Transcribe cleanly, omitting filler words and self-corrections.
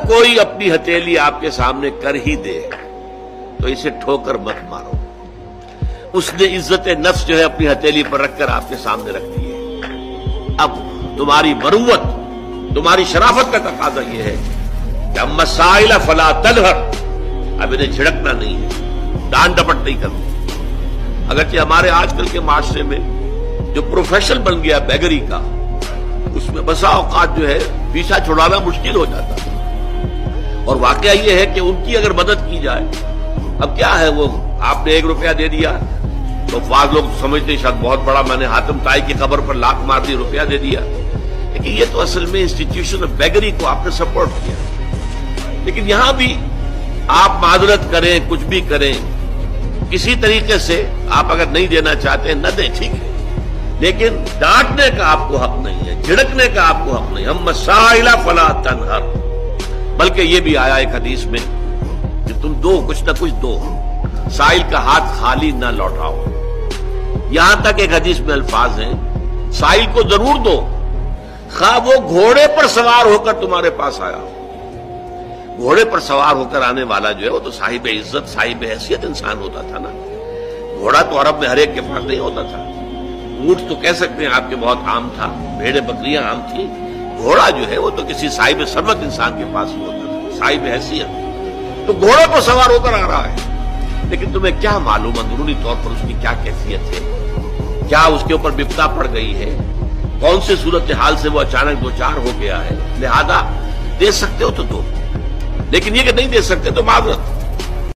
کوئی اپنی ہتھیلی آپ کے سامنے کر ہی دے تو اسے ٹھوکر مت مارو. اس نے عزت نفس جو ہے اپنی ہتھیلی پر رکھ کر آپ کے سامنے رکھ دی ہے. اب تمہاری مروت، تمہاری شرافت کا تقاضا یہ ہے کہ اما السائل فلا تنہر، اب انہیں جھڑکنا نہیں ہے، ڈانٹ ڈپٹ نہیں کرنی. اگرچہ ہمارے آج کل کے معاشرے میں جو پروفیشن بن گیا بیگری کا، اس میں بسا اوقات جو ہے پیچھا چھڑانا مشکل ہو جاتا ہے. اور واقعہ یہ ہے کہ ان کی اگر مدد کی جائے، اب کیا ہے وہ آپ نے 1 روپیہ دے دیا تو بعض لوگ سمجھتے شاید بہت بڑا، میں نے حاتم طائی کی قبر پر لاکھ مار دی، روپیہ دے دیا. لیکن یہ تو اصل میں انسٹیٹیوشن آف بیگری کو آپ نے سپورٹ کیا. لیکن یہاں بھی آپ معذرت کریں، کچھ بھی کریں، کسی طریقے سے آپ اگر نہیں دینا چاہتے ہیں نہ دیں، ٹھیک ہے، لیکن ڈانٹنے کا آپ کو حق نہیں ہے، جھڑکنے کا آپ کو حق نہیں. اما السائل فلا تنہر. بلکہ یہ بھی آیا ایک حدیث میں کہ تم دو، کچھ نہ کچھ دو، سائل کا ہاتھ خالی نہ لوٹاؤ. یہاں تک ایک حدیث میں الفاظ ہیں سائل کو ضرور دو، خواہ وہ گھوڑے پر سوار ہو کر تمہارے پاس آیا. گھوڑے پر سوار ہو کر آنے والا جو ہے وہ تو صاحب عزت، صاحب حیثیت انسان ہوتا تھا نا. گھوڑا تو عرب میں ہر ایک کے پاس نہیں ہوتا تھا. اونٹ تو کہہ سکتے ہیں آپ کے بہت عام تھا، بھیڑیں بکریاں عام تھیں. گھوڑا جو ہے وہ تو کسی صاحب ثروت انسان کے پاس ہی ہوتا تھا، صاحب حیثیت. تو گھوڑے پر سوار ہو کر آ رہا ہے، لیکن تمہیں کیا معلوم اندرونی طور پر اس کی کیا کیفیت ہے، کیا اس کے اوپر بپتا پڑ گئی ہے، کون سی صورتحال سے وہ اچانک دوچار ہو گیا ہے. لہذا دے سکتے ہو تو دو، لیکن یہ کہ نہیں دے سکتے تو معذرت.